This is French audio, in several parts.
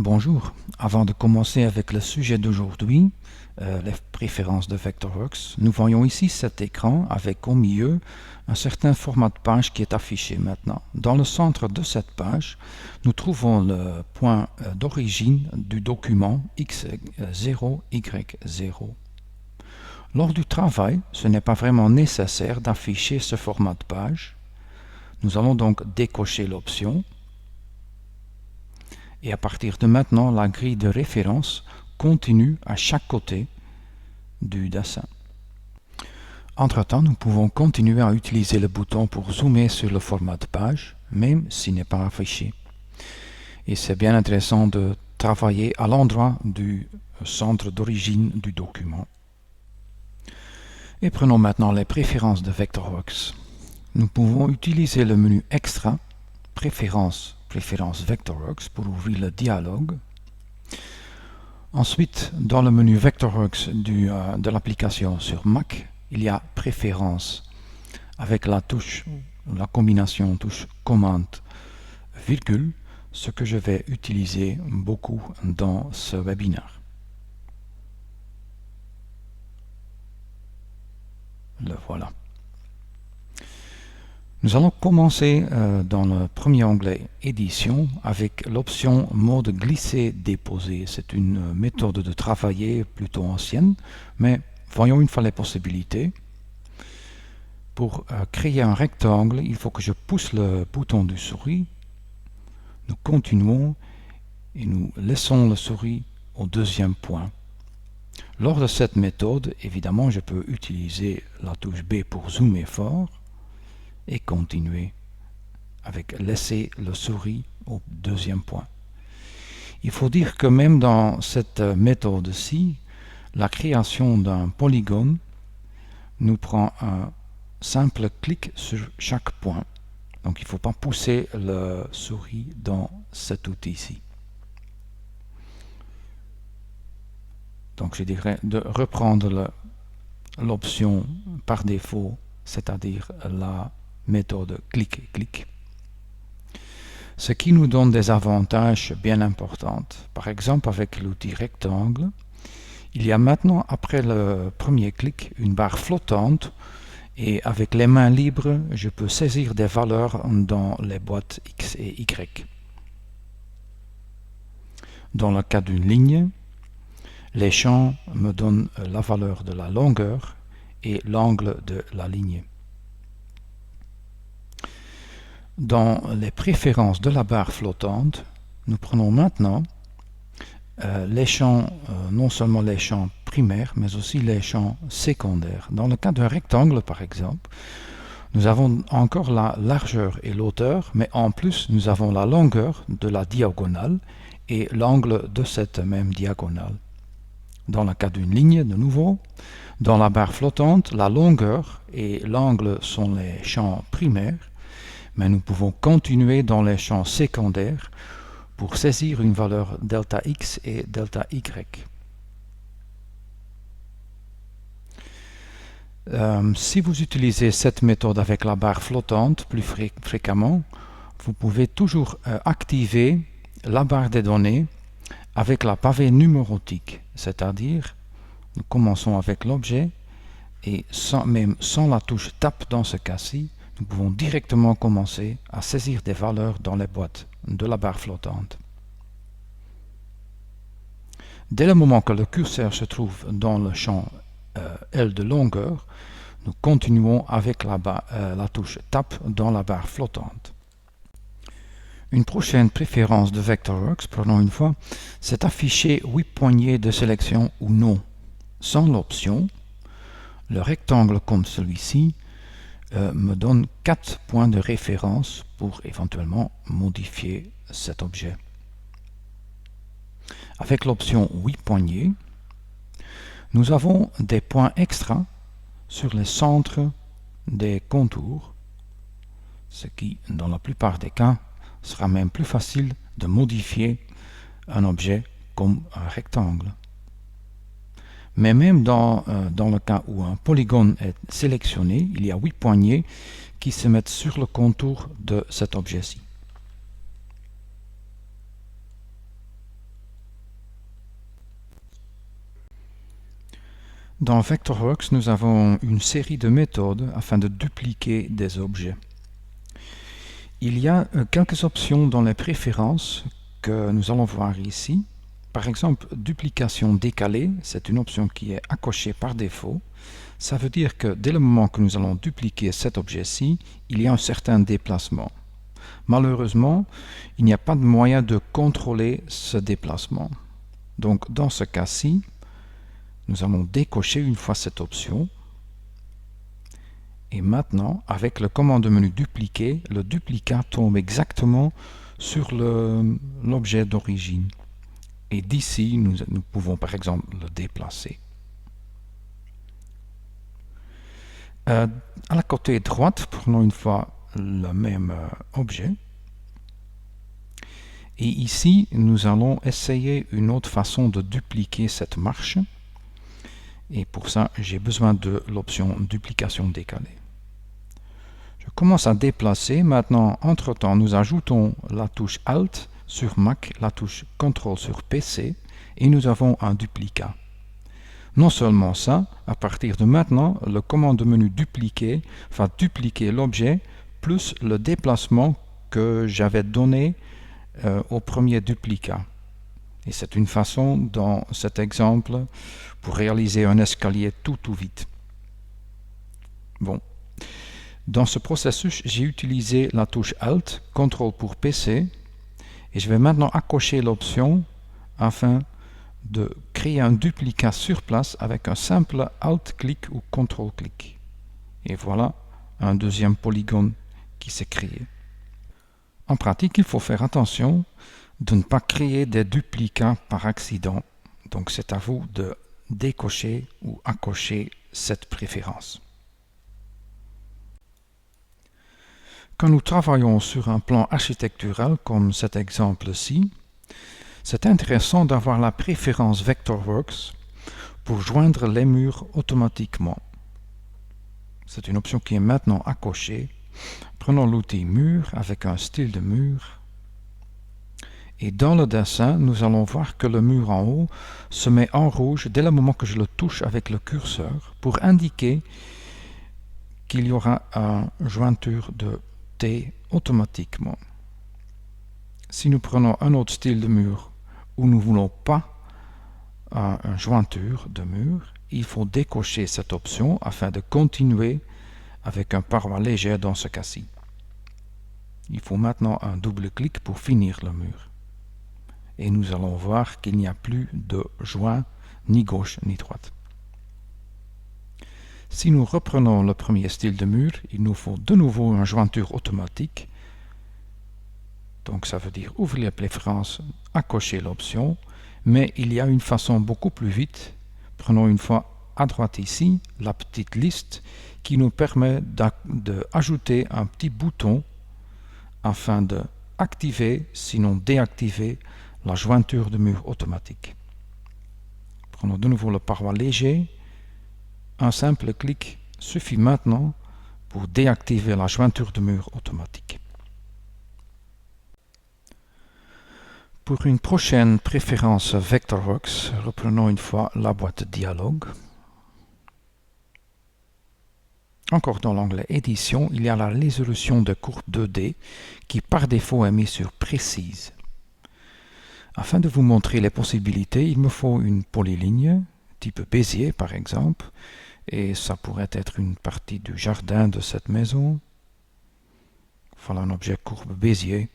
Bonjour, avant de commencer avec le sujet d'aujourd'hui, les préférences de Vectorworks, nous voyons ici cet écran avec au milieu un certain format de page qui est affiché maintenant. Dans le centre de cette page, nous trouvons le point d'origine du document X0, Y0. Lors du travail, ce n'est pas vraiment nécessaire d'afficher ce format de page. Nous allons donc décocher l'option. Et à partir de maintenant, la grille de référence continue à chaque côté du dessin. Entre-temps, nous pouvons continuer à utiliser le bouton pour zoomer sur le format de page, même s'il n'est pas affiché. Et c'est bien intéressant de travailler à l'endroit du centre d'origine du document. Et prenons maintenant les préférences de Vectorworks. Nous pouvons utiliser le menu Extra, Préférences Vectorworks pour ouvrir le dialogue. Ensuite, dans le menu Vectorworks de l'application sur Mac, il y a Préférences avec la combinaison touche Commande virgule, ce que je vais utiliser beaucoup dans ce webinaire. Le voilà. Nous allons commencer dans le premier onglet Édition avec l'option Mode glisser-déposer. C'est une méthode de travailler plutôt ancienne, mais voyons une fois les possibilités. Pour créer un rectangle, il faut que je pousse le bouton du souris. Nous continuons et nous laissons le souris au deuxième point. Lors de cette méthode, évidemment, je peux utiliser la touche B pour zoomer fort et continuer avec laisser le souris au deuxième point. Il faut dire que même dans cette méthode-ci, la création d'un polygone nous prend un simple clic sur chaque point. Donc il ne faut pas pousser le souris dans cet outil-ci. Donc je dirais de reprendre l'option par défaut, c'est-à-dire la méthode clic-clic, ce qui nous donne des avantages bien importants. Par exemple, avec l'outil rectangle, il y a maintenant, après le premier clic, une barre flottante et avec les mains libres, je peux saisir des valeurs dans les boîtes X et Y. Dans le cas d'une ligne, les champs me donnent la valeur de la longueur et l'angle de la ligne. Dans les préférences de la barre flottante, nous prenons maintenant les champs, non seulement les champs primaires, mais aussi les champs secondaires. Dans le cas d'un rectangle, par exemple, nous avons encore la largeur et l'hauteur, mais en plus, nous avons la longueur de la diagonale et l'angle de cette même diagonale. Dans le cas d'une ligne, de nouveau, dans la barre flottante, la longueur et l'angle sont les champs primaires, mais nous pouvons continuer dans les champs secondaires pour saisir une valeur delta x et delta y. Si vous utilisez cette méthode avec la barre flottante plus fréquemment, vous pouvez toujours activer la barre des données avec la pavée numérotique, c'est-à-dire nous commençons avec l'objet et même sans la touche Tab dans ce cas-ci, nous pouvons directement commencer à saisir des valeurs dans les boîtes de la barre flottante. Dès le moment que le curseur se trouve dans le champ L de longueur, nous continuons avec la touche Tab dans la barre flottante. Une prochaine préférence de Vectorworks, prenons une fois, c'est afficher 8 poignées de sélection ou non. Sans l'option, le rectangle comme celui-ci me donne 4 points de référence pour éventuellement modifier cet objet. Avec l'option 8 poignées, nous avons des points extra sur les centres des contours, ce qui, dans la plupart des cas, sera même plus facile de modifier un objet comme un rectangle. Mais même dans le cas où un polygone est sélectionné, il y a 8 poignées qui se mettent sur le contour de cet objet-ci. Dans Vectorworks, nous avons une série de méthodes afin de dupliquer des objets. Il y a quelques options dans les préférences que nous allons voir ici. Par exemple, duplication décalée, c'est une option qui est à cocher par défaut. Ça veut dire que dès le moment que nous allons dupliquer cet objet-ci, il y a un certain déplacement. Malheureusement, il n'y a pas de moyen de contrôler ce déplacement. Donc dans ce cas-ci, nous allons décocher une fois cette option. Et maintenant, avec le commande menu dupliquer, le duplicat tombe exactement sur l'objet d'origine. Et d'ici, nous pouvons par exemple le déplacer. À la côté droite, prenons une fois le même objet. Et ici, nous allons essayer une autre façon de dupliquer cette marche. Et pour ça, j'ai besoin de l'option duplication décalée. Je commence à déplacer. Maintenant, entre-temps, nous ajoutons la touche Alt sur Mac, la touche CTRL sur PC, et nous avons un duplicat. Non seulement ça, à partir de maintenant, le commande menu dupliquer va dupliquer l'objet plus le déplacement que j'avais donné au premier duplicat. Et c'est une façon, dans cet exemple, pour réaliser un escalier tout vite. Bon. Dans ce processus, j'ai utilisé la touche Alt, CTRL pour PC, et je vais maintenant accocher l'option afin de créer un duplicat sur place avec un simple Alt-clic ou CTRL-clic. Et voilà un deuxième polygone qui s'est créé. En pratique, il faut faire attention de ne pas créer des duplicats par accident. Donc c'est à vous de décocher ou accocher cette préférence. Quand nous travaillons sur un plan architectural comme cet exemple-ci, c'est intéressant d'avoir la préférence Vectorworks pour joindre les murs automatiquement. C'est une option qui est maintenant à cocher. Prenons l'outil mur avec un style de mur. Et dans le dessin, nous allons voir que le mur en haut se met en rouge dès le moment que je le touche avec le curseur pour indiquer qu'il y aura une jointure de T automatiquement. Si nous prenons un autre style de mur où nous ne voulons pas une jointure de mur, il faut décocher cette option afin de continuer avec un paroi légère dans ce cas-ci. Il faut maintenant un double clic pour finir le mur. Et nous allons voir qu'il n'y a plus de joint ni gauche ni droite. Si nous reprenons le premier style de mur, il nous faut de nouveau une jointure automatique. Donc ça veut dire ouvrir les préférences, accocher l'option, mais il y a une façon beaucoup plus vite. Prenons une fois à droite ici la petite liste qui nous permet d'ajouter un petit bouton afin de activer, sinon déactiver, la jointure de mur automatique. Prenons de nouveau le paroi léger. Un simple clic suffit maintenant pour déactiver la jointure de mur automatique. Pour une prochaine préférence Vectorworks, reprenons une fois la boîte dialogue. Encore dans l'onglet Édition, il y a la résolution de courbe 2D qui par défaut est mise sur Précise. Afin de vous montrer les possibilités, il me faut une polyligne, type Bézier par exemple, et ça pourrait être une partie du jardin de cette maison. Voilà un objet courbe Bézier.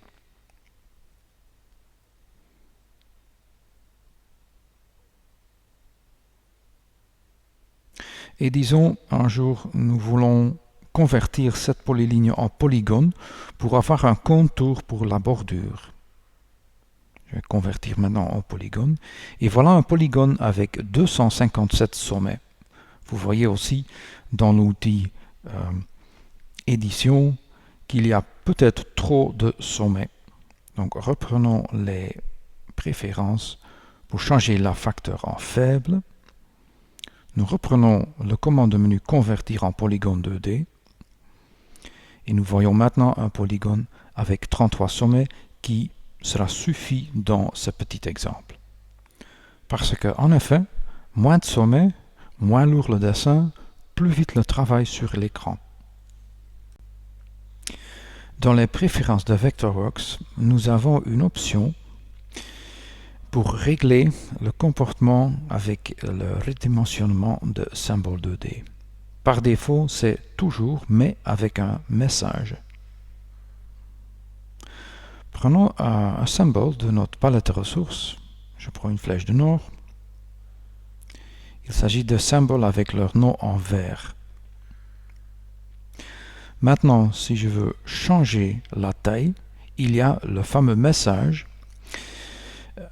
Et disons, un jour, nous voulons convertir cette polyligne en polygone pour avoir un contour pour la bordure. Je vais convertir maintenant en polygone. Et voilà un polygone avec 257 sommets. Vous voyez aussi dans l'outil Édition qu'il y a peut-être trop de sommets. Donc reprenons les préférences pour changer la facteur en faible. Nous reprenons le commande menu convertir en polygone 2D. Et nous voyons maintenant un polygone avec 33 sommets qui sera suffit dans ce petit exemple. Parce que, en effet, moins de sommets, moins lourd le dessin, plus vite le travail sur l'écran. Dans les préférences de Vectorworks, nous avons une option pour régler le comportement avec le redimensionnement de symbole 2D. Par défaut, c'est toujours mais avec un message. Prenons un symbole de notre palette de ressources. Je prends une flèche de nord. Il s'agit de symboles avec leur nom en vert. Maintenant, si je veux changer la taille, il y a le fameux message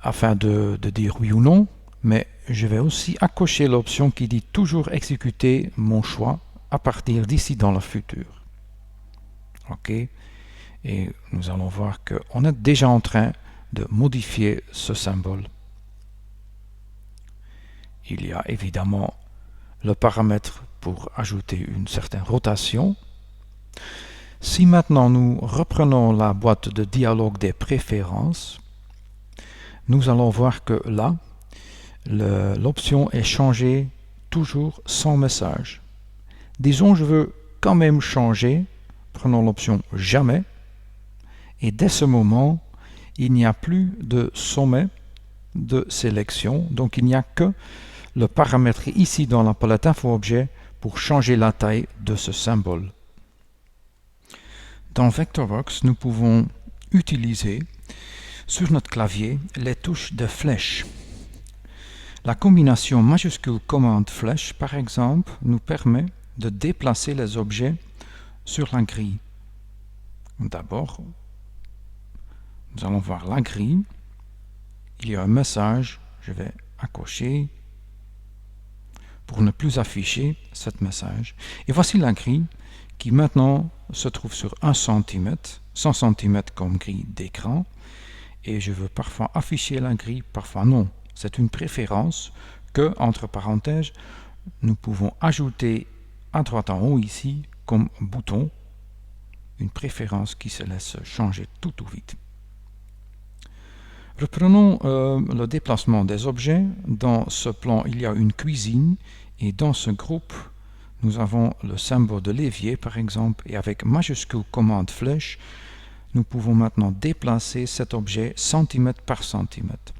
afin de dire oui ou non, mais je vais aussi accocher l'option qui dit toujours exécuter mon choix à partir d'ici dans le futur. OK. Et nous allons voir qu'on est déjà en train de modifier ce symbole. Il y a évidemment le paramètre pour ajouter une certaine rotation. Si maintenant nous reprenons la boîte de dialogue des préférences, nous allons voir que là, l'option est changée toujours sans message. Disons je veux quand même changer, prenons l'option jamais, et dès ce moment, il n'y a plus de sommet de sélection, donc il n'y a que le paramètre ici dans la palette info-objet pour changer la taille de ce symbole. Dans Vectorworks, nous pouvons utiliser sur notre clavier les touches de flèche. La combinaison majuscule commande flèche, par exemple, nous permet de déplacer les objets sur la grille. D'abord, nous allons voir la grille. Il y a un message, je vais accocher pour ne plus afficher ce message. Et voici la grille qui maintenant se trouve sur 1 cm, 100 cm comme grille d'écran. Et je veux parfois afficher la grille, parfois non. C'est une préférence que, entre parenthèses, nous pouvons ajouter à droite en haut ici comme bouton. Une préférence qui se laisse changer tout vite. Reprenons le déplacement des objets. Dans ce plan, il y a une cuisine et dans ce groupe, nous avons le symbole de l'évier par exemple et avec majuscule commande flèche, nous pouvons maintenant déplacer cet objet centimètre par centimètre.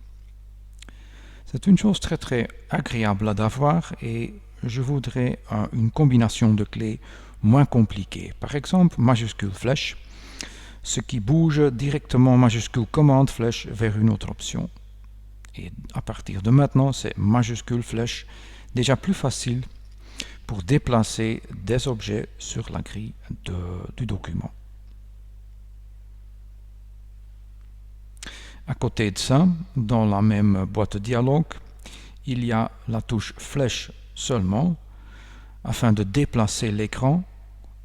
C'est une chose très agréable à avoir et je voudrais une combinaison de clés moins compliquée. Par exemple, majuscule flèche, ce qui bouge directement majuscule commande flèche vers une autre option. Et à partir de maintenant, c'est majuscule flèche, déjà plus facile pour déplacer des objets sur la grille du document. À côté de ça, dans la même boîte de dialogue, il y a la touche flèche seulement, afin de déplacer l'écran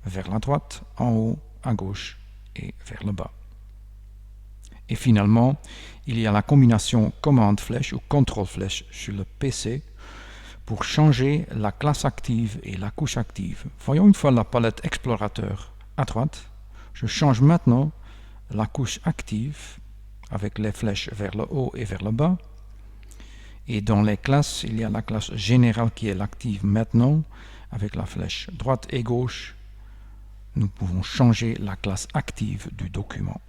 vers la droite, en haut, à gauche et vers le bas. Et finalement, il y a la combinaison commande flèche ou contrôle flèche sur le PC pour changer la classe active et la couche active. Voyons une fois la palette explorateur à droite. Je change maintenant la couche active avec les flèches vers le haut et vers le bas. Et dans les classes, il y a la classe générale qui est l'active maintenant. Avec la flèche droite et gauche, nous pouvons changer la classe active du document.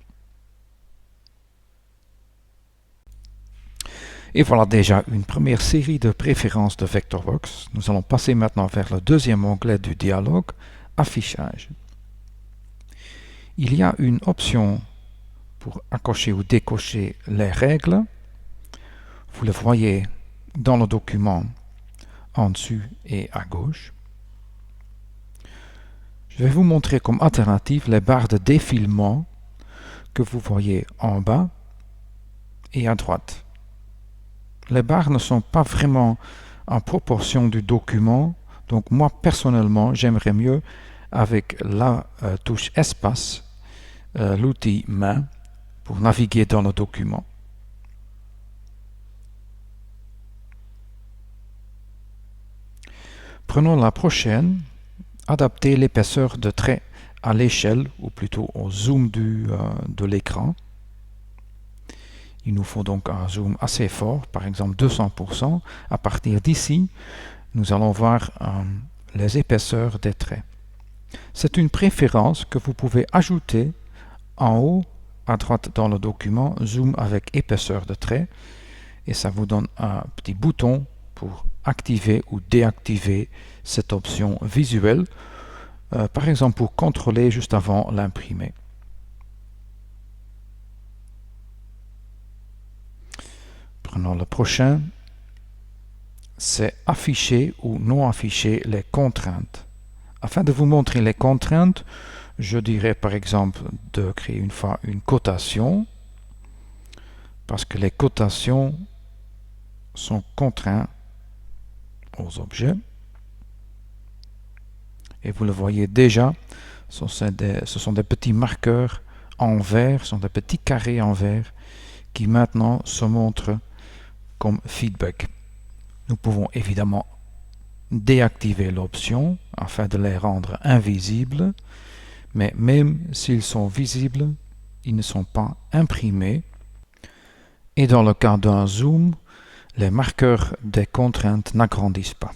Et voilà déjà une première série de préférences de Vectorworks. Nous allons passer maintenant vers le deuxième onglet du dialogue, affichage. Il y a une option pour accocher ou décocher les règles. Vous le voyez dans le document en dessus et à gauche. Je vais vous montrer comme alternative les barres de défilement que vous voyez en bas et à droite. Les barres ne sont pas vraiment en proportion du document, donc moi personnellement j'aimerais mieux avec la touche espace, l'outil main pour naviguer dans le document. Prenons la prochaine, adapter l'épaisseur de trait à l'échelle ou plutôt au zoom de l'écran. Il nous faut donc un zoom assez fort, par exemple 200%. À partir d'ici, nous allons voir les épaisseurs des traits. C'est une préférence que vous pouvez ajouter en haut à droite dans le document Zoom avec épaisseur de trait, et ça vous donne un petit bouton pour activer ou déactiver cette option visuelle, par exemple pour contrôler juste avant l'imprimer. Prenons le prochain, c'est afficher ou non afficher les contraintes. Afin de vous montrer les contraintes, je dirais par exemple de créer une fois une cotation, parce que les cotations sont contraints aux objets. Et vous le voyez déjà, ce sont des petits marqueurs en vert, ce sont des petits carrés en vert qui maintenant se montrent comme feedback. Nous pouvons évidemment déactiver l'option afin de les rendre invisibles, mais même s'ils sont visibles, ils ne sont pas imprimés. Et dans le cas d'un zoom, les marqueurs des contraintes n'agrandissent pas.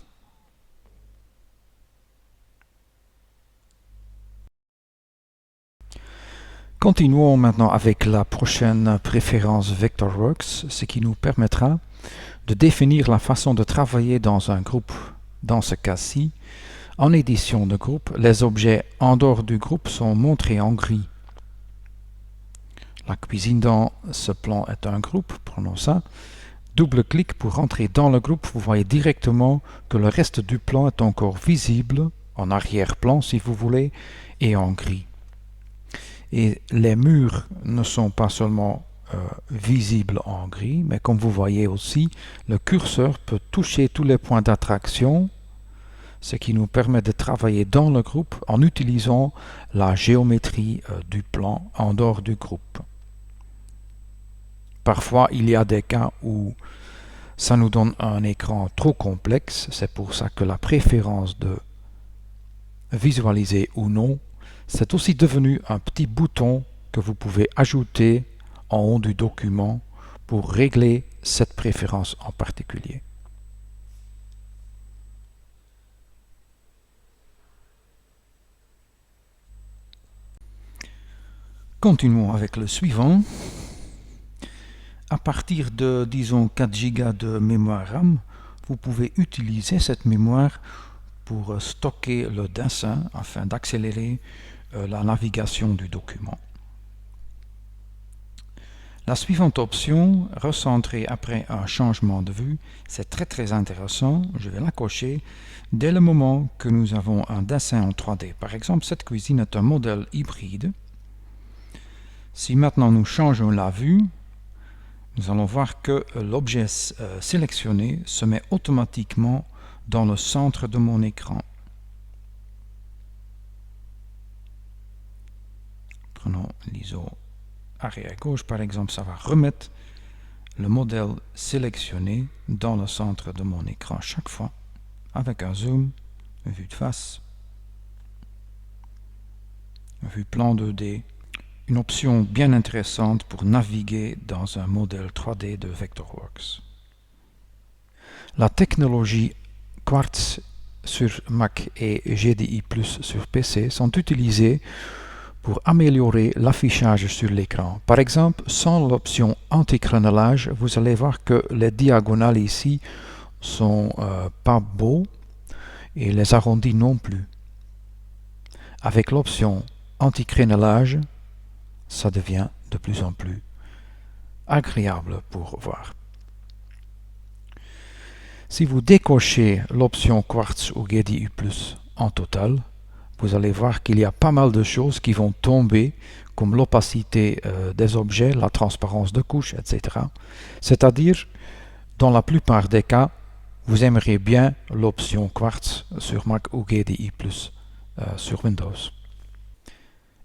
Continuons maintenant avec la prochaine préférence Vectorworks, ce qui nous permettra de définir la façon de travailler dans un groupe. Dans ce cas-ci, en édition de groupe, les objets en dehors du groupe sont montrés en gris. La cuisine dans ce plan est un groupe, prenons ça. Double-clic pour rentrer dans le groupe, vous voyez directement que le reste du plan est encore visible, en arrière-plan si vous voulez, et en gris. Et les murs ne sont pas seulement visibles en gris, mais comme vous voyez aussi, le curseur peut toucher tous les points d'attraction, ce qui nous permet de travailler dans le groupe en utilisant la géométrie du plan en dehors du groupe. Parfois, il y a des cas où ça nous donne un écran trop complexe, c'est pour ça que la préférence de visualiser ou non, c'est aussi devenu un petit bouton que vous pouvez ajouter en haut du document pour régler cette préférence en particulier. Continuons avec le suivant. À partir de, disons, 4 Go de mémoire RAM, vous pouvez utiliser cette mémoire pour stocker le dessin afin d'accélérer la navigation du document. La suivante option, recentrer après un changement de vue, c'est très intéressant. Je vais la cocher dès le moment que nous avons un dessin en 3D. Par exemple, cette cuisine est un modèle hybride. Si maintenant nous changeons la vue, nous allons voir que l'objet sélectionné se met automatiquement dans le centre de mon écran. Prenons l'ISO arrière gauche par exemple, ça va remettre le modèle sélectionné dans le centre de mon écran chaque fois, avec un zoom, une vue de face, une vue plan 2D, une option bien intéressante pour naviguer dans un modèle 3D de Vectorworks. La technologie Quartz sur Mac et GDI+ sur PC sont utilisées pour améliorer l'affichage sur l'écran. Par exemple, sans l'option anti-crénelage, vous allez voir que les diagonales ici sont pas beaux et les arrondis non plus. Avec l'option anti-crénelage, ça devient de plus en plus agréable pour voir. Si vous décochez l'option Quartz ou GDI+ en total, vous allez voir qu'il y a pas mal de choses qui vont tomber, comme l'opacité des objets, la transparence de couches, etc. C'est-à-dire, dans la plupart des cas, vous aimeriez bien l'option Quartz sur Mac ou GDI+, sur Windows.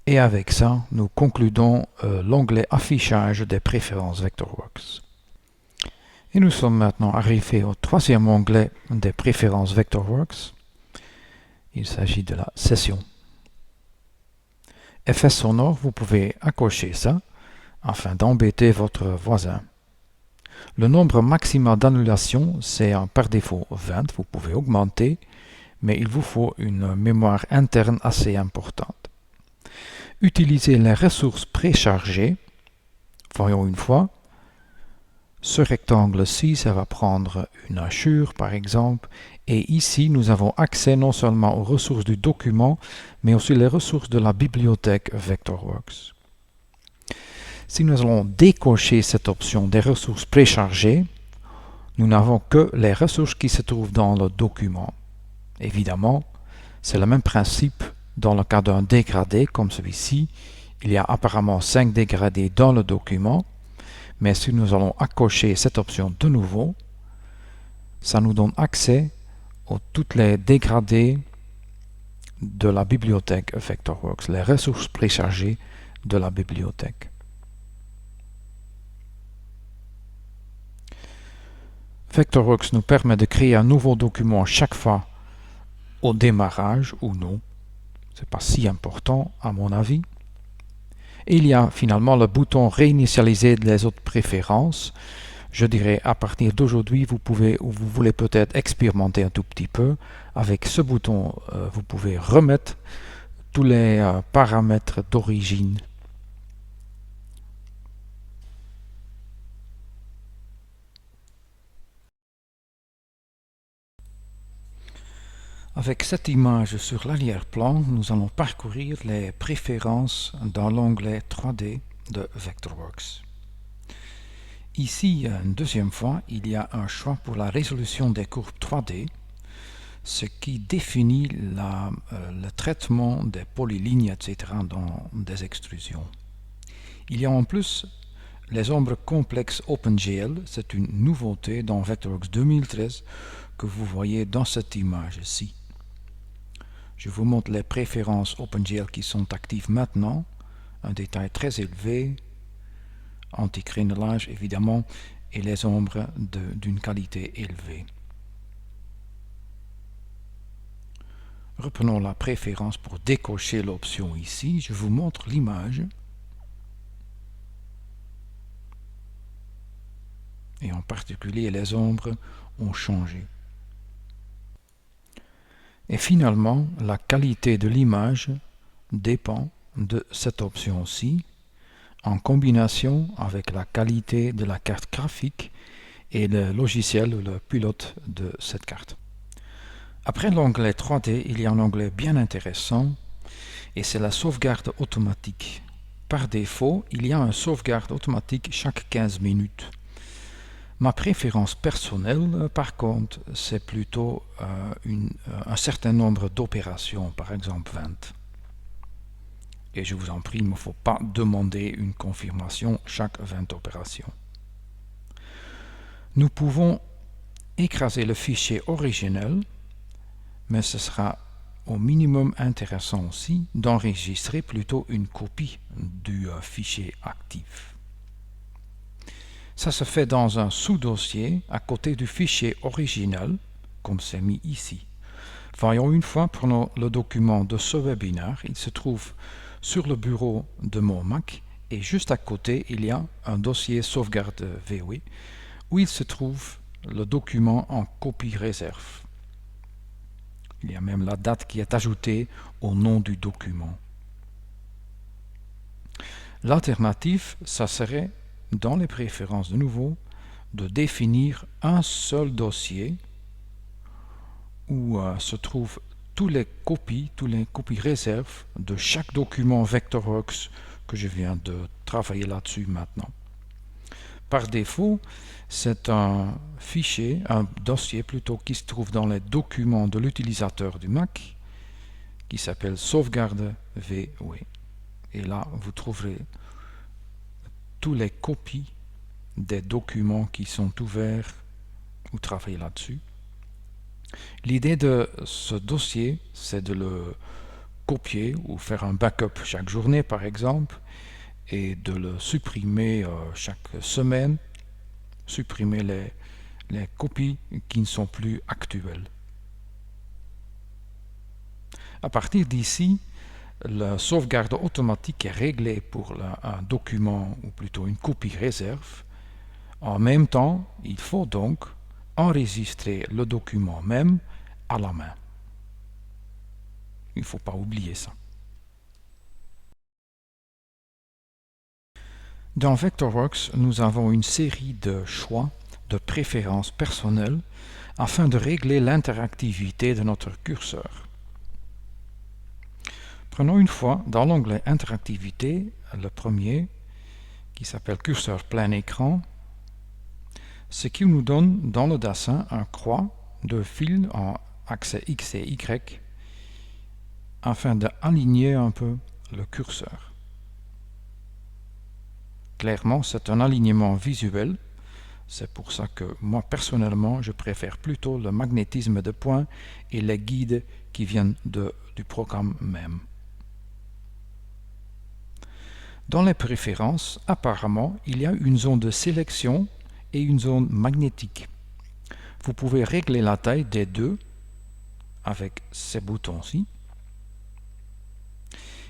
Et avec ça, nous concludons l'onglet affichage des préférences Vectorworks. Et nous sommes maintenant arrivés au troisième onglet des préférences Vectorworks. Il s'agit de la session. Effet sonore, vous pouvez accrocher ça afin d'embêter votre voisin. Le nombre maximal d'annulations, c'est par défaut 20, vous pouvez augmenter, mais il vous faut une mémoire interne assez importante. Utilisez les ressources préchargées. Voyons une fois. Ce rectangle-ci, ça va prendre une hachure par exemple, et ici nous avons accès non seulement aux ressources du document, mais aussi les ressources de la bibliothèque Vectorworks. Si nous allons décocher cette option des ressources préchargées, nous n'avons que les ressources qui se trouvent dans le document. Évidemment, c'est le même principe dans le cas d'un dégradé comme celui-ci. Il y a apparemment 5 dégradés dans le document, mais si nous allons accocher cette option de nouveau, ça nous donne accès à toutes les dégradés de la bibliothèque Vectorworks, les ressources préchargées de la bibliothèque. Vectorworks nous permet de créer un nouveau document chaque fois au démarrage ou non. C'est pas si important à mon avis. Et il y a finalement le bouton réinitialiser les autres préférences. Je dirais à partir d'aujourd'hui, vous pouvez ou vous voulez peut-être expérimenter un tout petit peu. Avec ce bouton, vous pouvez remettre tous les paramètres d'origine. Avec cette image sur l'arrière-plan, nous allons parcourir les préférences dans l'onglet 3D de Vectorworks. Ici, une deuxième fois, il y a un choix pour la résolution des courbes 3D, ce qui définit le traitement des polylignes, etc. dans des extrusions. Il y a en plus les ombres complexes OpenGL, c'est une nouveauté dans Vectorworks 2013 que vous voyez dans cette image-ci. Je vous montre les préférences OpenGL qui sont actives maintenant, un détail très élevé, anti-crénelage évidemment, et les ombres d'une qualité élevée. Reprenons la préférence pour décocher l'option ici. Je vous montre l'image. Et en particulier, les ombres ont changé. Et finalement, la qualité de l'image dépend de cette option-ci, en combination avec la qualité de la carte graphique et le logiciel ou le pilote de cette carte. Après l'onglet 3D, il y a un onglet bien intéressant, et c'est la sauvegarde automatique. Par défaut, il y a une sauvegarde automatique chaque 15 minutes. Ma préférence personnelle, par contre, c'est plutôt un certain nombre d'opérations, par exemple 20. Et je vous en prie, il ne me faut pas demander une confirmation chaque 20 opérations. Nous pouvons écraser le fichier originel, mais ce sera au minimum intéressant aussi d'enregistrer plutôt une copie du fichier actif. Ça se fait dans un sous-dossier à côté du fichier original, comme c'est mis ici. Voyons une fois, prenons le document de ce webinaire. Il se trouve sur le bureau de mon Mac et juste à côté, il y a un dossier sauvegarde VW où il se trouve le document en copie réserve. Il y a même la date qui est ajoutée au nom du document. L'alternative, ça serait dans les préférences de nouveau, de définir un seul dossier où se trouvent toutes les copies réserves de chaque document Vectorworks que je viens de travailler là-dessus maintenant. Par défaut, c'est un fichier, un dossier plutôt, qui se trouve dans les documents de l'utilisateur du Mac, qui s'appelle sauvegarde VW. Et là, vous trouverez toutes les copies des documents qui sont ouverts ou travaillés là-dessus. L'idée de ce dossier, c'est de le copier ou faire un backup chaque journée par exemple et de le supprimer chaque semaine, supprimer les copies qui ne sont plus actuelles. À partir d'ici, la sauvegarde automatique est réglée pour un document ou plutôt une copie réserve. En même temps, il faut donc enregistrer le document même à la main. Il ne faut pas oublier ça. Dans Vectorworks, nous avons une série de choix, de préférences personnelles afin de régler l'interactivité de notre curseur. Prenons une fois dans l'onglet Interactivité, le premier, qui s'appelle Curseur plein écran, ce qui nous donne dans le dessin un croix de fil en axe X et Y afin d'aligner un peu le curseur. Clairement, c'est un alignement visuel. C'est pour ça que moi, personnellement, je préfère plutôt le magnétisme de points et les guides qui viennent du programme même. Dans les préférences, apparemment, il y a une zone de sélection et une zone magnétique. Vous pouvez régler la taille des deux avec ces boutons-ci.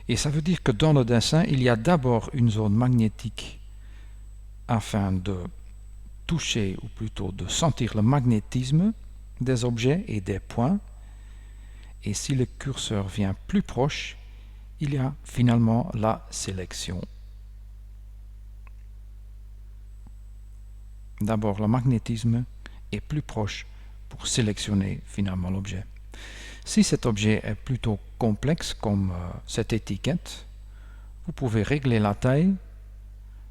Et ça veut dire que dans le dessin, il y a d'abord une zone magnétique afin de toucher, ou plutôt de sentir le magnétisme des objets et des points. Et si le curseur vient plus proche, il y a finalement la sélection. D'abord, le magnétisme est plus proche pour sélectionner finalement l'objet. Si cet objet est plutôt complexe comme cette étiquette, vous pouvez régler la taille,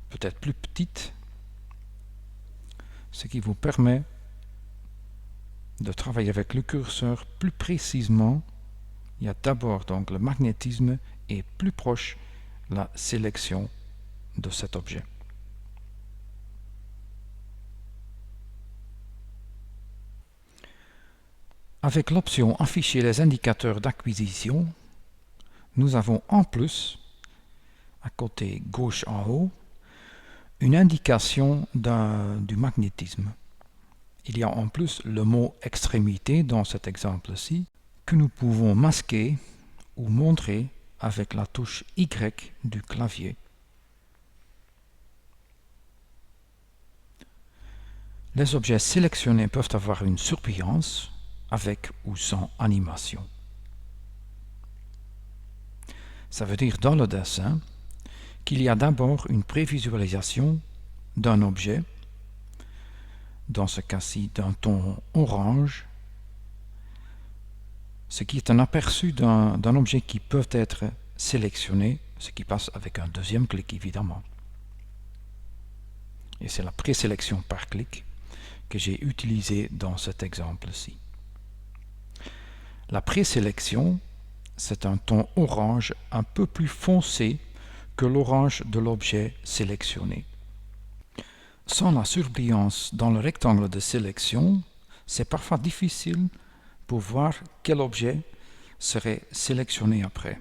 peut-être plus petite, ce qui vous permet de travailler avec le curseur plus précisément. Il y a d'abord donc le magnétisme et plus proche la sélection de cet objet. Avec l'option Afficher les indicateurs d'acquisition, nous avons en plus, à côté gauche en haut, une indication du magnétisme. Il y a en plus le mot extrémité dans cet exemple-ci que nous pouvons masquer ou montrer avec la touche Y du clavier. Les objets sélectionnés peuvent avoir une surbrillance avec ou sans animation. Ça veut dire dans le dessin qu'il y a d'abord une prévisualisation d'un objet, dans ce cas-ci d'un ton orange, ce qui est un aperçu d'un objet qui peut être sélectionné, ce qui passe avec un deuxième clic évidemment. Et c'est la présélection par clic que j'ai utilisée dans cet exemple-ci. La présélection, c'est un ton orange un peu plus foncé que l'orange de l'objet sélectionné. Sans la surbrillance dans le rectangle de sélection, c'est parfois difficile pour voir quel objet serait sélectionné après.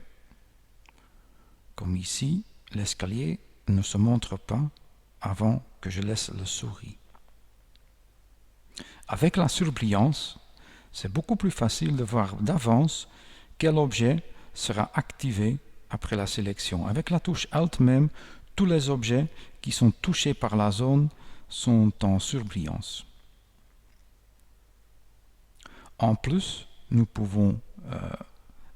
Comme ici, l'escalier ne se montre pas avant que je laisse le souris. Avec la surbrillance, c'est beaucoup plus facile de voir d'avance quel objet sera activé après la sélection. Avec la touche Alt même, tous les objets qui sont touchés par la zone sont en surbrillance. En plus, nous pouvons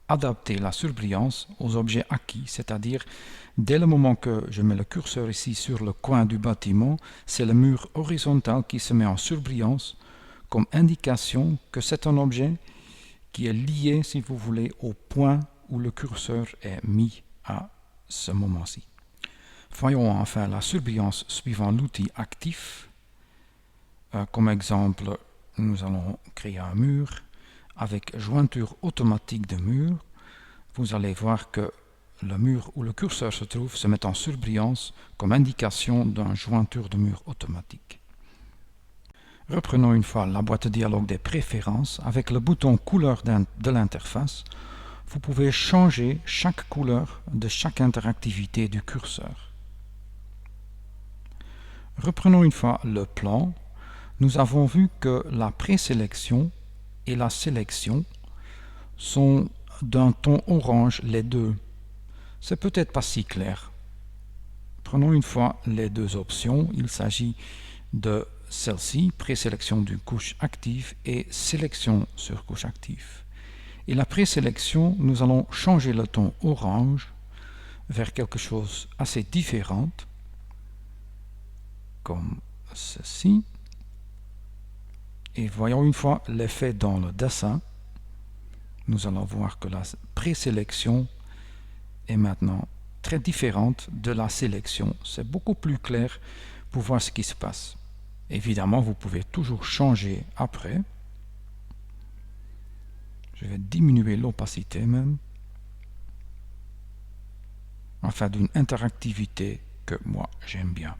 adapter la surbrillance aux objets acquis, c'est-à-dire dès le moment que je mets le curseur ici sur le coin du bâtiment, c'est le mur horizontal qui se met en surbrillance comme indication que c'est un objet qui est lié, si vous voulez, au point où le curseur est mis à ce moment-ci. Voyons enfin la surbrillance suivant l'outil actif. Comme exemple, nous allons créer un mur avec jointure automatique de mur. Vous allez voir que le mur où le curseur se trouve se met en surbrillance comme indication d'une jointure de mur automatique. Reprenons une fois la boîte de dialogue des préférences. Avec le bouton couleur de l'interface, vous pouvez changer chaque couleur de chaque interactivité du curseur. Reprenons une fois le plan. Nous avons vu que la présélection et la sélection sont d'un ton orange les deux. C'est peut-être pas si clair. Prenons une fois les deux options. Il s'agit de celle-ci, présélection d'une couche active et sélection sur couche active. Et la présélection, nous allons changer le ton orange vers quelque chose assez différent, comme ceci. Et voyons une fois l'effet dans le dessin. Nous allons voir que la présélection est maintenant très différente de la sélection. C'est beaucoup plus clair pour voir ce qui se passe. Évidemment, vous pouvez toujours changer après. Je vais diminuer l'opacité même, afin d'une interactivité que moi j'aime bien.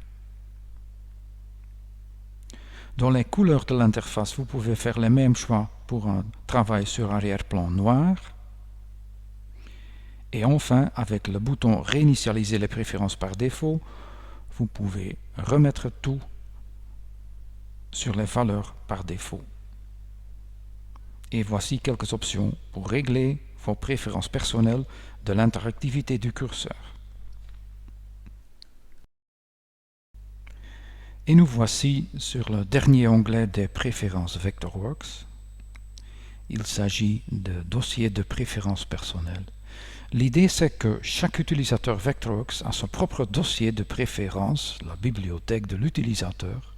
Dans les couleurs de l'interface, vous pouvez faire les mêmes choix pour un travail sur arrière-plan noir. Et enfin, avec le bouton réinitialiser les préférences par défaut, vous pouvez remettre tout sur les valeurs par défaut. Et voici quelques options pour régler vos préférences personnelles de l'interactivité du curseur. Et nous voici sur le dernier onglet des préférences Vectorworks. Il s'agit de dossier de préférences personnelles. L'idée, c'est que chaque utilisateur Vectorworks a son propre dossier de préférence, la bibliothèque de l'utilisateur,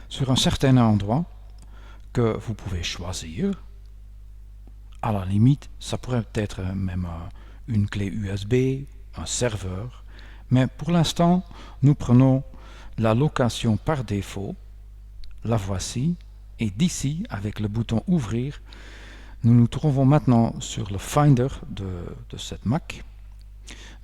sur un certain endroit que vous pouvez choisir. À la limite, ça pourrait être même une clé USB, un serveur, mais pour l'instant, nous prenons la location par défaut, la voici, et d'ici, avec le bouton ouvrir, nous nous trouvons maintenant sur le Finder de cette Mac,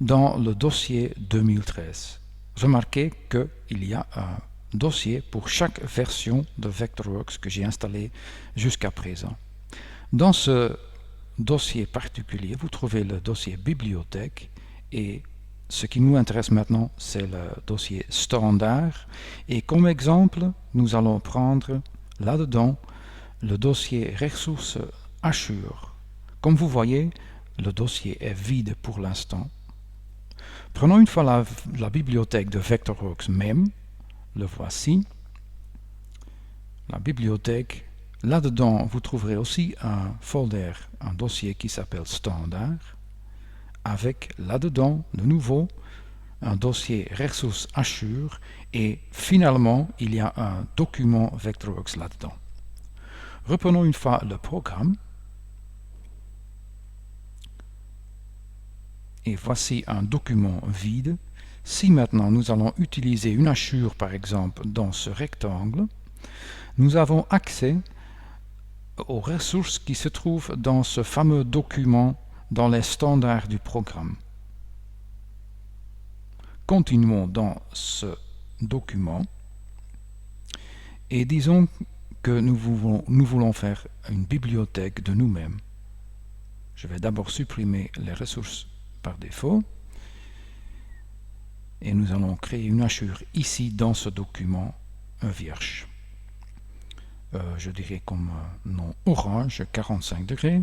dans le dossier 2013. Remarquez qu'il y a un dossier pour chaque version de Vectorworks que j'ai installé jusqu'à présent. Dans ce dossier particulier, vous trouvez le dossier bibliothèque et ce qui nous intéresse maintenant, c'est le dossier standard. Et comme exemple, nous allons prendre là-dedans le dossier ressources Azure. Comme vous voyez, le dossier est vide pour l'instant. Prenons une fois la bibliothèque de Vectorworks même. Le voici. La bibliothèque. Là-dedans, vous trouverez aussi un folder, un dossier qui s'appelle standard, avec là-dedans, de nouveau, un dossier ressources Azure, et finalement, il y a un document Vectorworks là-dedans. Reprenons une fois le programme. Et voici un document vide. Si maintenant nous allons utiliser une hachure, par exemple, dans ce rectangle, nous avons accès aux ressources qui se trouvent dans ce fameux document dans les standards du programme. Continuons dans ce document et disons que nous voulons faire une bibliothèque de nous-mêmes. Je vais d'abord supprimer les ressources par défaut et nous allons créer une hachure ici dans ce document vierge. Je dirais comme nom orange 45 degrés.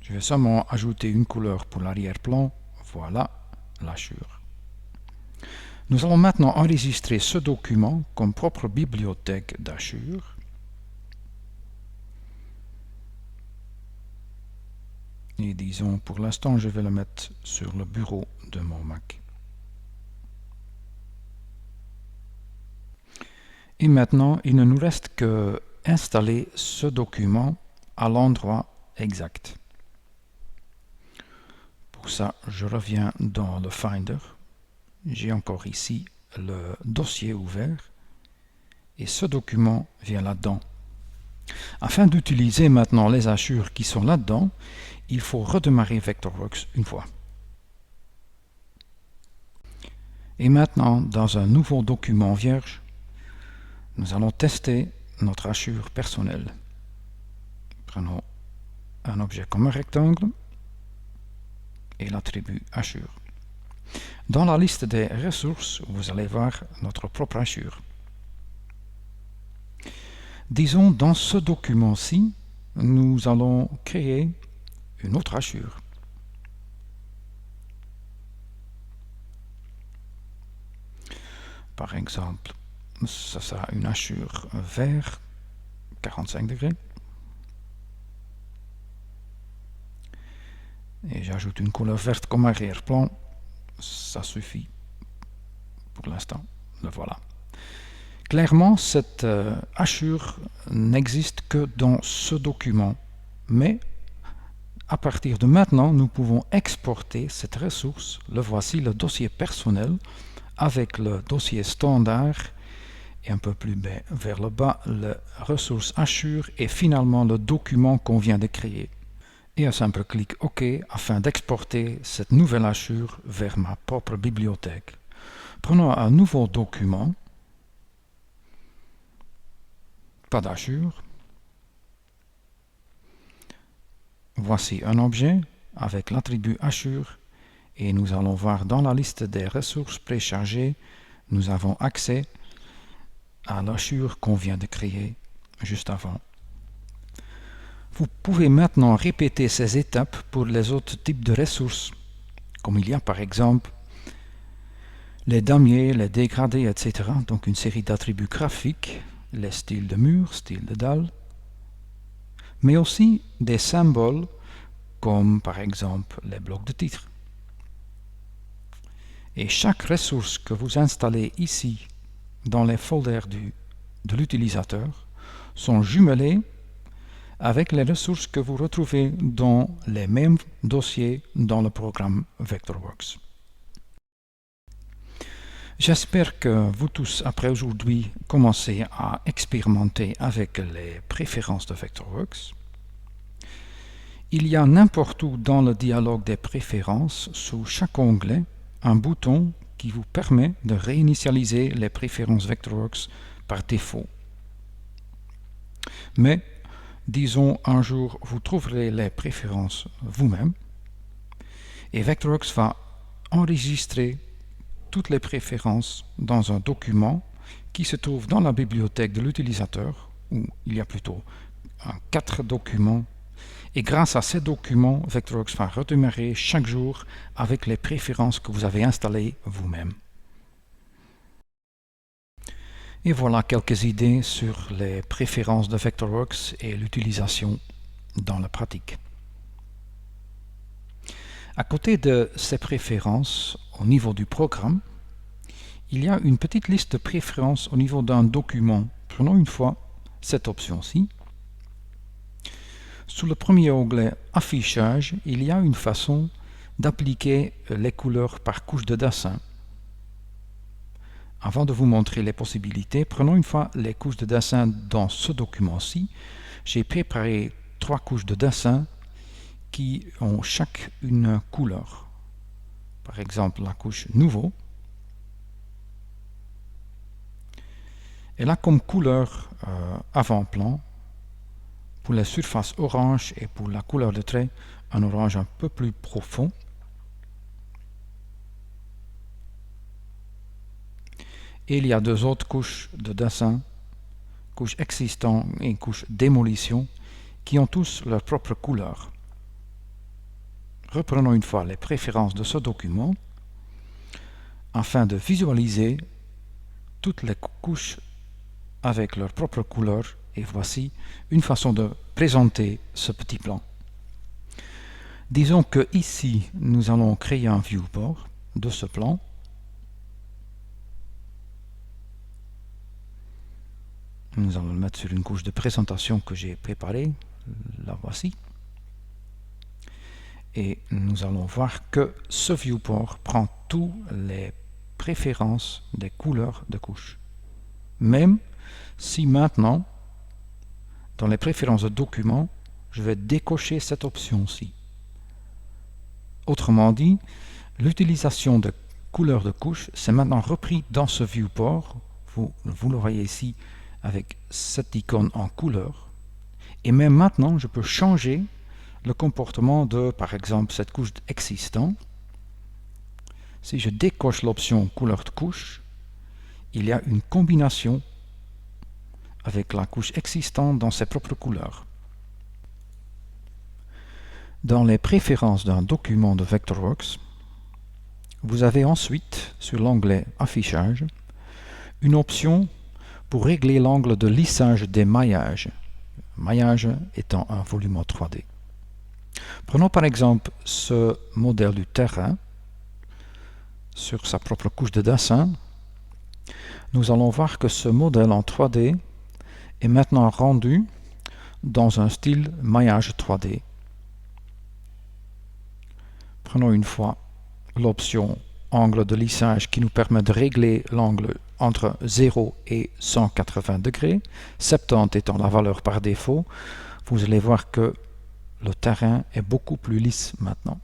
Je vais seulement ajouter une couleur pour l'arrière-plan. Voilà l'hachure. Nous allons maintenant enregistrer ce document comme propre bibliothèque d'Azure. Et disons, pour l'instant, je vais le mettre sur le bureau de mon Mac. Et maintenant, il ne nous reste que installer ce document à l'endroit exact. Pour ça, je reviens dans le Finder. J'ai encore ici le dossier ouvert et ce document vient là-dedans. Afin d'utiliser maintenant les hachures qui sont là-dedans, il faut redémarrer Vectorworks une fois. Et maintenant, dans un nouveau document vierge, nous allons tester notre hachure personnelle. Prenons un objet comme un rectangle et l'attribut hachure. Dans la liste des ressources, vous allez voir notre propre hachure. Disons, dans ce document-ci, nous allons créer une autre hachure. Par exemple, ça sera une hachure vert, 45 degrés. Et j'ajoute une couleur verte comme arrière-plan. Ça suffit pour l'instant. Le voilà. Clairement, cette hachure n'existe que dans ce document, mais à partir de maintenant, nous pouvons exporter cette ressource. Le voici, le dossier personnel, avec le dossier standard, et un peu plus bas, vers le bas, la ressource hachure, et finalement le document qu'on vient de créer. Et un simple clic OK afin d'exporter cette nouvelle hachure vers ma propre bibliothèque. Prenons un nouveau document, pas d'hachure. Voici un objet avec l'attribut hachure et nous allons voir dans la liste des ressources préchargées, nous avons accès à l'hachure qu'on vient de créer juste avant. Vous pouvez maintenant répéter ces étapes pour les autres types de ressources, comme il y a par exemple les damiers, les dégradés, etc. Donc une série d'attributs graphiques, les styles de mur, styles de dalle, mais aussi des symboles comme par exemple les blocs de titre. Et chaque ressource que vous installez ici dans les folders de l'utilisateur sont jumelées avec les ressources que vous retrouvez dans les mêmes dossiers dans le programme Vectorworks. J'espère que vous tous, après aujourd'hui, commencez à expérimenter avec les préférences de Vectorworks. Il y a n'importe où dans le dialogue des préférences, sous chaque onglet, un bouton qui vous permet de réinitialiser les préférences Vectorworks par défaut. Mais, disons un jour, vous trouverez les préférences vous-même et Vectorworks va enregistrer toutes les préférences dans un document qui se trouve dans la bibliothèque de l'utilisateur, où il y a plutôt 4 documents. Et grâce à ces documents, Vectorworks va redémarrer chaque jour avec les préférences que vous avez installées vous-même. Et voilà quelques idées sur les préférences de Vectorworks et l'utilisation dans la pratique. À côté de ces préférences, au niveau du programme, il y a une petite liste de préférences au niveau d'un document. Prenons une fois cette option-ci. Sous le premier onglet Affichage, il y a une façon d'appliquer les couleurs par couche de dessin. Avant de vous montrer les possibilités, prenons une fois les couches de dessin dans ce document-ci. J'ai préparé 3 couches de dessin qui ont chaque une couleur. Par exemple, la couche Nouveau. Et là, comme couleur avant-plan, pour la surface orange et pour la couleur de trait, un orange un peu plus profond. Et il y a 2 autres couches de dessin, couche existant et couche démolition, qui ont tous leur propre couleur. Reprenons une fois les préférences de ce document, afin de visualiser toutes les couches avec leur propre couleur. Et voici une façon de présenter ce petit plan. Disons que ici, nous allons créer un viewport de ce plan. Nous allons le mettre sur une couche de présentation que j'ai préparée. La voici. Et nous allons voir que ce viewport prend toutes les préférences des couleurs de couches. Même si maintenant, dans les préférences de document, je vais décocher cette option-ci. Autrement dit, l'utilisation de couleurs de couches, c'est maintenant repris dans ce viewport. Vous le voyez ici avec cette icône en couleur. Et même maintenant, je peux changer le comportement de, par exemple, cette couche existante. Si je décoche l'option couleur de couche, il y a une combination avec la couche existante dans ses propres couleurs. Dans les préférences d'un document de Vectorworks, vous avez ensuite, sur l'onglet Affichage, une option pour régler l'angle de lissage des maillages, maillage étant un volume en 3D. Prenons par exemple ce modèle du terrain sur sa propre couche de dessin. Nous allons voir que ce modèle en 3D est maintenant rendu dans un style maillage 3D. Prenons une fois l'option angle de lissage qui nous permet de régler l'angle entre 0 et 180 degrés, 70 étant la valeur par défaut. Vous allez voir que le terrain est beaucoup plus lisse maintenant.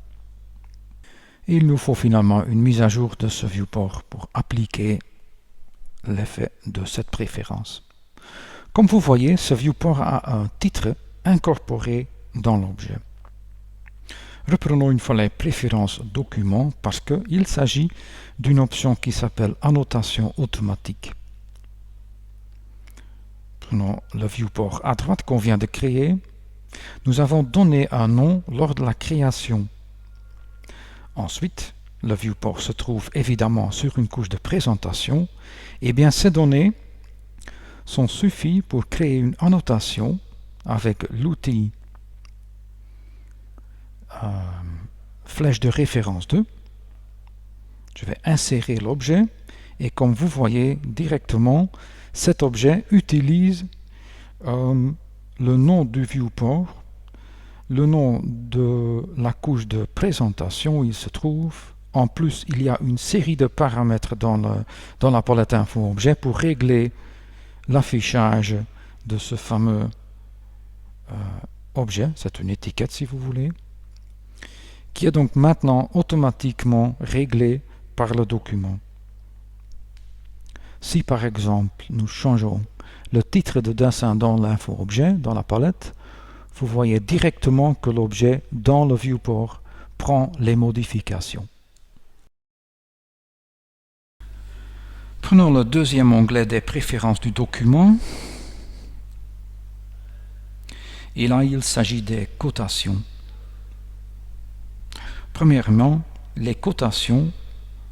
Et il nous faut finalement une mise à jour de ce viewport pour appliquer l'effet de cette préférence. Comme vous voyez, ce viewport a un titre incorporé dans l'objet. Reprenons une fois les préférences documents parce qu'il s'agit d'une option qui s'appelle annotation automatique. Prenons le viewport à droite qu'on vient de créer. Nous avons donné un nom lors de la création. Ensuite, le viewport se trouve évidemment sur une couche de présentation. Et bien ces données sont suffisantes pour créer une annotation avec l'outil flèche de référence 2. Je vais insérer l'objet et comme vous voyez directement, cet objet utilise le nom du viewport, le nom de la couche de présentation où il se trouve. En plus, il y a une série de paramètres dans la palette info objet pour régler l'affichage de ce fameux objet. C'est une étiquette si vous voulez, qui est donc maintenant automatiquement réglé par le document. Si par exemple nous changeons le titre de dessin dans l'info objet, dans la palette, vous voyez directement que l'objet dans le viewport prend les modifications. Prenons le deuxième onglet des préférences du document. Et là, il s'agit des cotations. Premièrement, les cotations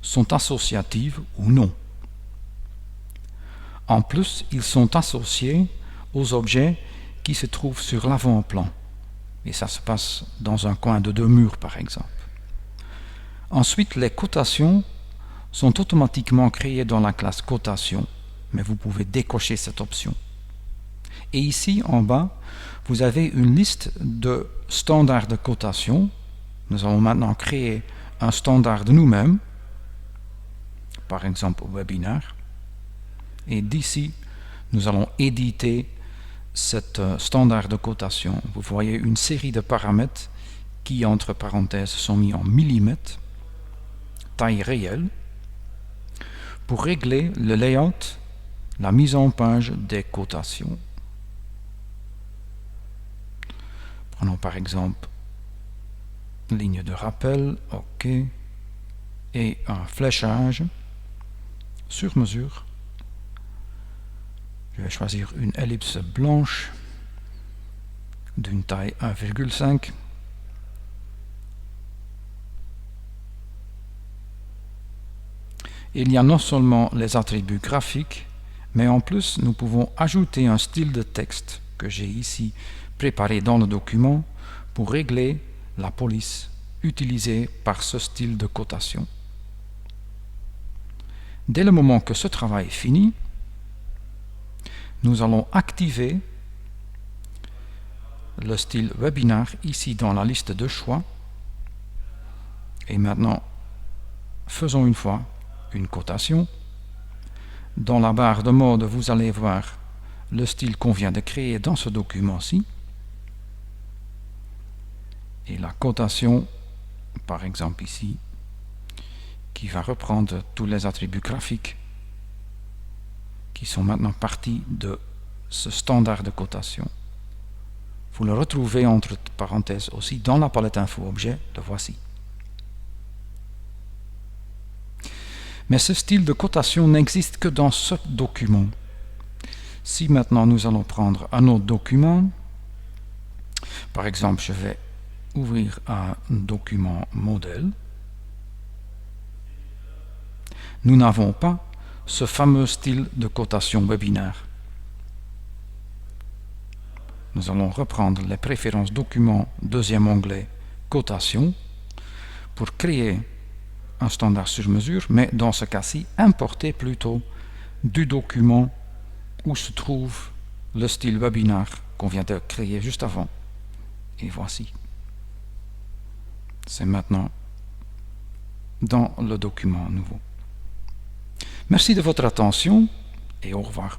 sont associatives ou non. En plus, ils sont associés aux objets qui se trouvent sur l'avant-plan. Et ça se passe dans un coin de 2 murs, par exemple. Ensuite, les cotations sont automatiquement créées dans la classe cotation, mais vous pouvez décocher cette option. Et ici, en bas, vous avez une liste de standards de cotation. Nous allons maintenant créer un standard de nous-mêmes, par exemple au webinaire. Et d'ici, nous allons éditer cet standard de cotation. Vous voyez une série de paramètres qui, entre parenthèses, sont mis en millimètres, taille réelle, pour régler le layout, la mise en page des cotations. Prenons par exemple ligne de rappel, OK, et un fléchage sur mesure. Je vais choisir une ellipse blanche d'une taille 1,5. Il y a non seulement les attributs graphiques, mais en plus nous pouvons ajouter un style de texte que j'ai ici préparé dans le document pour régler la police utilisée par ce style de cotation. Dès le moment que ce travail est fini, nous allons activer le style webinaire ici dans la liste de choix. Et maintenant, faisons une fois une cotation. Dans la barre de mode, vous allez voir le style qu'on vient de créer dans ce document-ci. Et la cotation, par exemple ici, qui va reprendre tous les attributs graphiques qui sont maintenant partis de ce standard de cotation. Vous le retrouvez entre parenthèses aussi dans la palette info objet, le voici. Mais ce style de cotation n'existe que dans ce document. Si maintenant nous allons prendre un autre document, par exemple je vais ouvrir un document modèle, nous n'avons pas ce fameux style de cotation webinaire. Nous allons reprendre les préférences documents, deuxième onglet, cotation, pour créer un standard sur mesure, mais dans ce cas-ci, importer plutôt du document où se trouve le style webinaire qu'on vient de créer juste avant. Et voici. C'est maintenant dans le document nouveau. Merci de votre attention et au revoir.